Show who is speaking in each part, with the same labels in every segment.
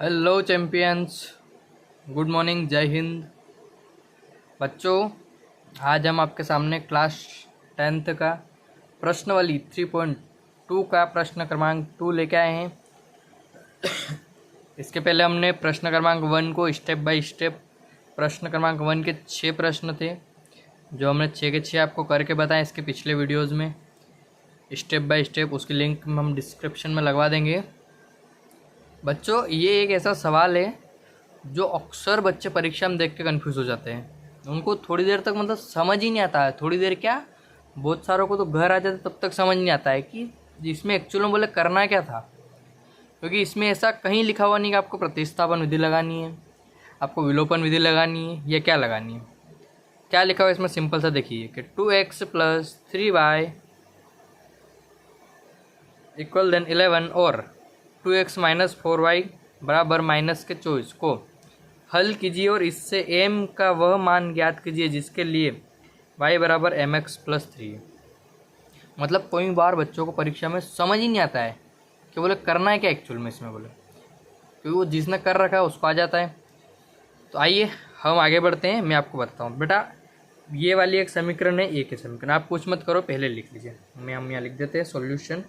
Speaker 1: Hello champions, good morning, जय हिंद। बच्चों, आज हम आपके सामने क्लास 10th का प्रश्नवली 3.2 का प्रश्न क्रमांक 2 लेके आए हैं। इसके पहले हमने प्रश्न क्रमांक 1 को स्टेप बाय स्टेप, प्रश्न क्रमांक 1 के 6 प्रश्न थे जो हमने 6 के 6 आपको करके बताएं इसके पिछले वीडियोज़ में, स्टेप बाय स्टेप। उसकी लिंक हम डिस्क्रिप्शन में लगवा देंगे। बच्चों, ये एक ऐसा सवाल है जो अक्सर बच्चे परीक्षा में देख के कन्फ्यूज़ हो जाते हैं। उनको थोड़ी देर तक मतलब समझ ही नहीं आता है। थोड़ी देर क्या, बहुत सारों को तो घर आ जाते तब तक समझ नहीं आता है कि इसमें एक्चुअल में बोले करना क्या था। क्योंकि इसमें ऐसा कहीं लिखा हुआ नहीं कि आपको प्रतिस्थापन विधि लगानी है, आपको विलोपन विधि लगानी है, या क्या लगानी है। क्या लिखा हुआ है इसमें, सिंपल सा देखिए कि 2x + 3y = 11 और 2x - 4y बराबर -24 को हल कीजिए और इससे m का वह मान ज्ञात कीजिए जिसके लिए y बराबर mx + 3 है। मतलब कोई बार बच्चों को परीक्षा में समझ ही नहीं आता है कि बोले करना है क्या एक्चुअल में इसमें, बोले क्योंकि वो जिसने कर रखा है उसको आ जाता है। तो आइए हम आगे बढ़ते हैं, मैं आपको बताता हूँ। बेटा, ये वाली एक समीकरण है, एक समीकरण, आप कुछ मत करो, पहले लिख लीजिए। हम यहाँ लिख देते हैं सॉल्यूशन,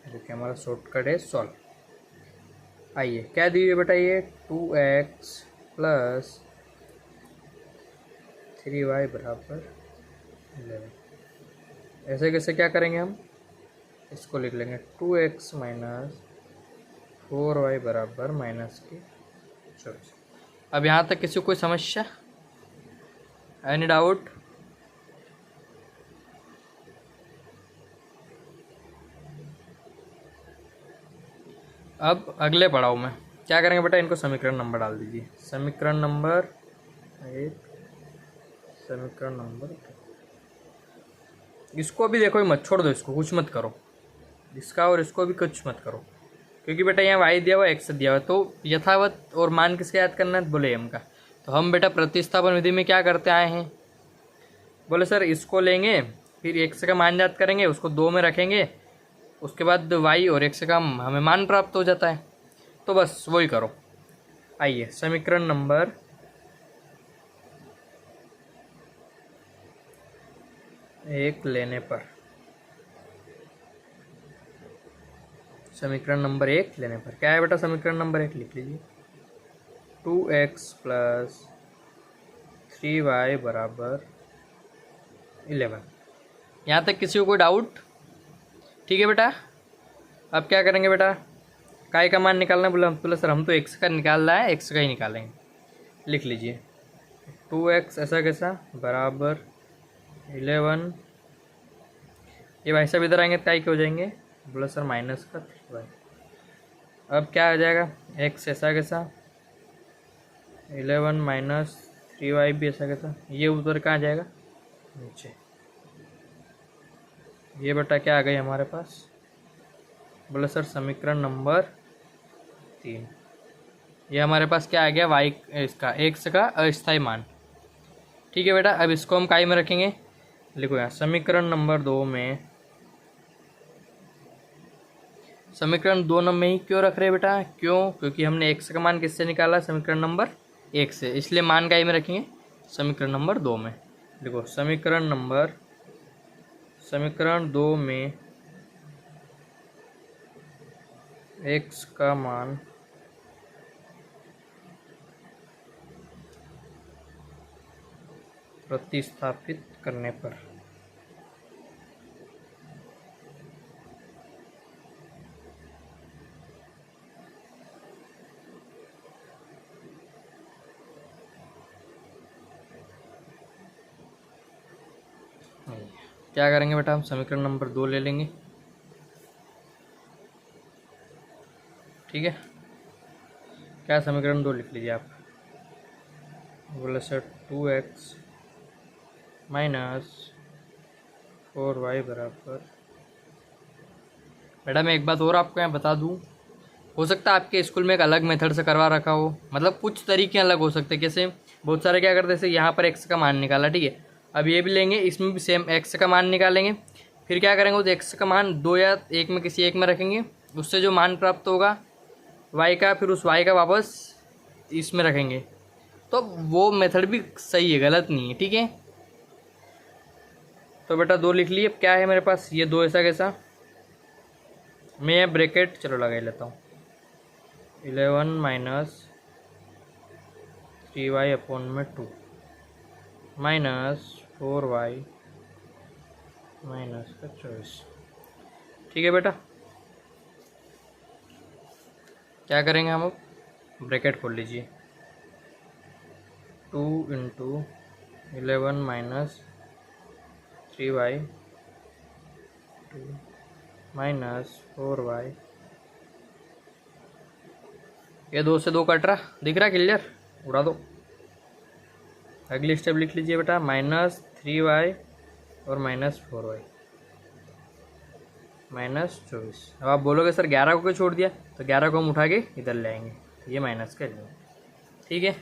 Speaker 1: जो कि हमारा शॉर्टकट है सॉल्व। आइए, क्या दीजिए बेटा, ये 2x + 3y बराबर 11। ऐसे कैसे क्या करेंगे हम, इसको लिख लेंगे 2x - 4y बराबर -24। अब यहाँ तक किसी को कोई समस्या, एनी डाउट? अब अगले पड़ाव में क्या करेंगे बेटा, इनको समीकरण नंबर डाल दीजिए। समीकरण नंबर 1, समीकरण नंबर 2। इसको भी देखो, मत छोड़ दो, इसको कुछ मत करो, इसका और इसको भी कुछ मत करो, क्योंकि बेटा यहाँ y दिया हुआ, x दिया हुआ, तो यथावत और मान किसके याद करना है, बोले m का। तो हम बेटा प्रतिस्थापन विधि में क्या करते आए हैं, बोले सर इसको लेंगे, फिर x का मान याद करेंगे, उसको 2 में रखेंगे, उसके बाद y और x का हमें मान प्राप्त हो जाता है। तो बस वही करो। आइए, समीकरण नंबर 1 लेने पर, समीकरण नंबर 1 लेने पर क्या है बेटा, समीकरण नंबर 1 लिख लीजिए। 2x + 3y बराबर 11। यहाँ तक किसी को कोई डाउट? ठीक है बेटा। अब क्या करेंगे बेटा, काय का मान निकालना बोला सर हम तो x का निकाल रहा है, x का ही निकालेंगे। लिख लीजिए 2x ऐसा कैसा बराबर 11। ये भाई साहब इधर आएंगे तो काय के हो जाएंगे, बोला सर माइनस का 3y। अब क्या आ जाएगा, x ऐसा कैसा 11 - 3y भी ऐसा कैसा, ये उधर कहाँ जाएगा, नीचे। ये बेटा क्या आ गई हमारे पास, बोले सर समीकरण नंबर 3। ये हमारे पास क्या आ गया, y इसका x का अस्थायी मान। ठीक है बेटा, अब इसको हम काय में रखेंगे, लिखो यहाँ समीकरण नंबर 2 में। समीकरण 2 नंबर में ही क्यों रख रहे हैं बेटा, क्यों, क्योंकि हमने x का मान किससे निकाला, समीकरण नंबर 1 से, इसलिए मान काय में रखेंगे, समीकरण नंबर 2 में। देखो समीकरण 2 में x का मान प्रतिस्थापित करने पर क्या करेंगे बेटा, हम समीकरण नंबर 2 ले लेंगे। ठीक है, क्या समीकरण 2 लिख लीजिए आप, बोले सर 2x - 4y बराबर। बेटा मैं एक बात और आपको यहाँ बता दूँ, हो सकता है आपके स्कूल में एक अलग मेथड से करवा रखा हो, मतलब कुछ तरीके अलग हो सकते हैं। कैसे, बहुत सारे क्या करते हैं, जैसे यहाँ पर x का मान निकाला, ठीक है, अब ये भी लेंगे, इसमें भी सेम x का मान निकालेंगे, फिर क्या करेंगे, तो x का मान 2 या 1 में किसी एक में रखेंगे, उससे जो मान प्राप्त होगा वाई का, फिर उस वाई का वापस इसमें रखेंगे, तो वो मेथड भी सही है, गलत नहीं है। ठीक है, तो बेटा 2 लिख लिए। अब क्या है मेरे पास, ये 2 ऐसा कैसा, मैं ब्रैकेट चलो लगा ही लेता हूँ, 11 माइनस 3y अपॉन में 2 माइनस 4y माइनस का 24। ठीक है बेटा, क्या करेंगे हम अब, ब्रैकेट खोल लीजिए, 2 into 11 minus 3y 2 minus 4y, ये 2 से 2 कट रहा, दिख रहा क्लियर, उड़ा दो। अगली स्टेप लिख लीजिए बेटा, माइनस 3y और माइनस 4y माइनस 24। अब आप बोलोगे सर 11 को क्यों छोड़ दिया, तो 11 को हम उठा के इधर ले आएंगे, ये माइनस कर लेंगे। ठीक है,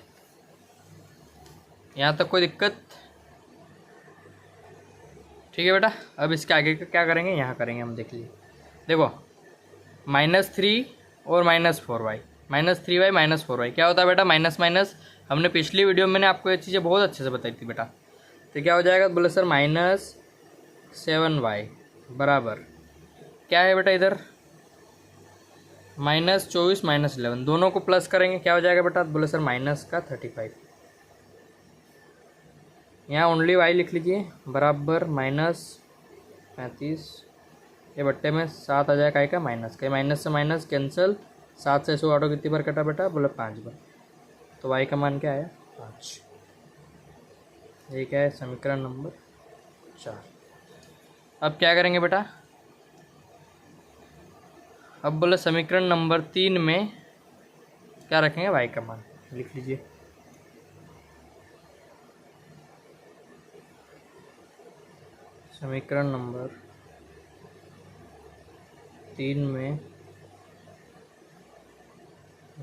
Speaker 1: यहाँ तक कोई दिक्कत। ठीक है बेटा, अब इसके आगे का क्या करेंगे, यहाँ करेंगे हम, देख लीजिए। देखो -3 और -4y -3y -4y क्या होता है बेटा, माइनस माइनस, हमने पिछली वीडियो में मैंने आपको ये चीज़ें बहुत अच्छे से बताई थी बेटा। तो क्या हो जाएगा, बोले सर -7y बराबर क्या है बेटा, इधर -24 -11, दोनों को प्लस करेंगे, क्या हो जाएगा बेटा, बोले सर माइनस का 35। यहाँ ओनली y लिख लीजिए बराबर -35, ये बट्टे में 7 आ जाएगा का माइनस का, माइनस से माइनस कैंसिल, 7 से 100 ऑटो कितनी बार कटा बेटा, बोले 5 बार, तो y का मान क्या आया 5। ये क्या है, समीकरण नंबर 4। अब क्या करेंगे बेटा, अब बोले समीकरण नंबर 3 में क्या रखेंगे, y का मान लिख लीजिए, समीकरण नंबर 3 में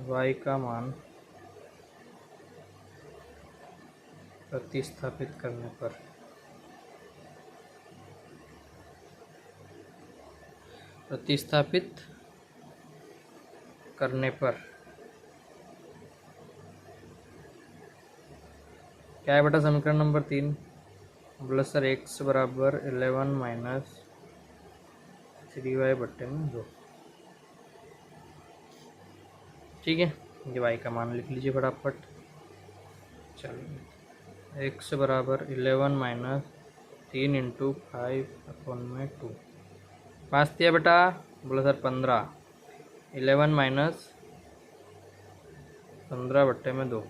Speaker 1: y का मान प्रतिस्थापित करने पर क्या है बेटा, समीकरण नंबर 3 बोले सर x बराबर 11 माइनस 3y बट्टे में 2। ठीक है, ये y का मान लिख लीजिए फटाफट। चलो x बराबर 11 माइनस 3 इंटू 5 अपॉन में 2, 5 दिया बेटा, बोला सर 15, 11 माइनस 15 बट्टे में 2,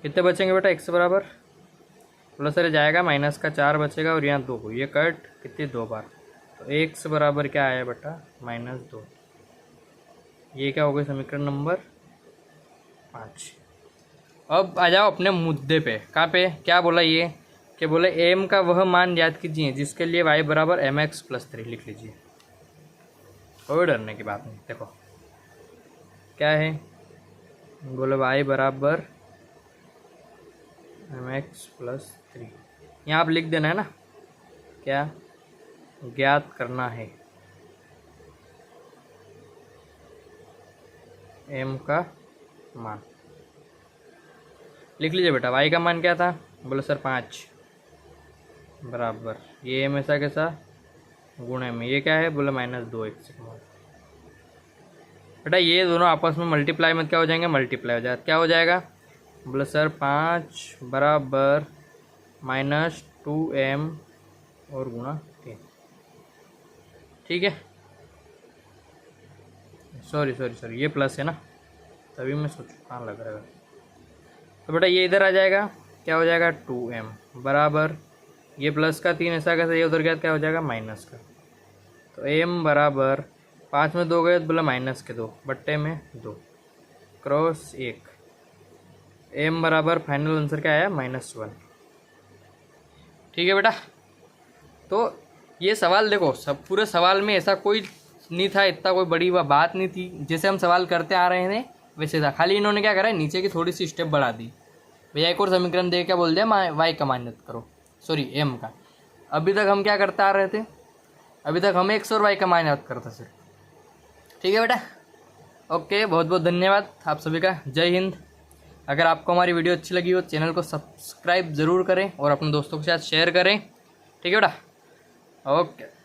Speaker 1: कितने बचेंगे बेटा, x बराबर, बोला सर जाएगा माइनस का 4 बचेगा और यहाँ 2 को ये कट कितनी 2 बार, तो x बराबर क्या आया बेटा -2। ये क्या हो गया, समीकरण नंबर 5। अब आ जाओ अपने मुद्दे पे, कहाँ पे, क्या बोला ये, कि बोले m का वह मान याद कीजिए जिसके लिए y बराबर mx + 3 लिख लीजिए, कोई डरने की बात नहीं। देखो क्या है, बोले y बराबर mx + 3, यहाँ आप लिख देना है ना, क्या ज्ञात करना है m का मान, लिख लीजिए बेटा। y का मान क्या था, बोले सर 5 बराबर ये m ऐसा कैसा गुणे में, ये क्या है, बोले -2x बेटा, ये दोनों आपस में मल्टीप्लाई में क्या हो जाएंगे, मल्टीप्लाई हो जाएगा, क्या हो जाएगा, बोले सर 5 बराबर -2m और गुणा 3। ठीक है, सॉरी ये प्लस है ना, तभी मैं सोचूं कहाँ लग रहा है। तो बेटा ये इधर आ जाएगा, क्या हो जाएगा 2m बराबर ये प्लस का 3 ऐसा कैसे, ये उधर गया क्या हो जाएगा माइनस का, तो m बराबर 5 में 2 गए तो बोला माइनस के 2 बट्टे में 2 क्रॉस 1, m बराबर फाइनल आंसर क्या आया -1। ठीक है बेटा, तो ये सवाल देखो, सब पूरे सवाल में ऐसा कोई नहीं था, इतना कोई बड़ी बात नहीं थी, जैसे हम सवाल करते आ रहे थे वैसे था, खाली इन्होंने क्या करा है नीचे की थोड़ी सी स्टेप बढ़ा दी, भैया एक और समीकरण दे क्या बोल दिया, y का मान करो, सॉरी m का। अभी तक हम क्या करते आ रहे थे, अभी तक हम 100 रुपये कमाने याद करते सिर्फ। ठीक है बेटा, ओके, बहुत बहुत धन्यवाद आप सभी का। जय हिंद। अगर आपको हमारी वीडियो अच्छी लगी हो चैनल को सब्सक्राइब ज़रूर करें और अपने दोस्तों के साथ शेयर करें। ठीक है बेटा, ओके।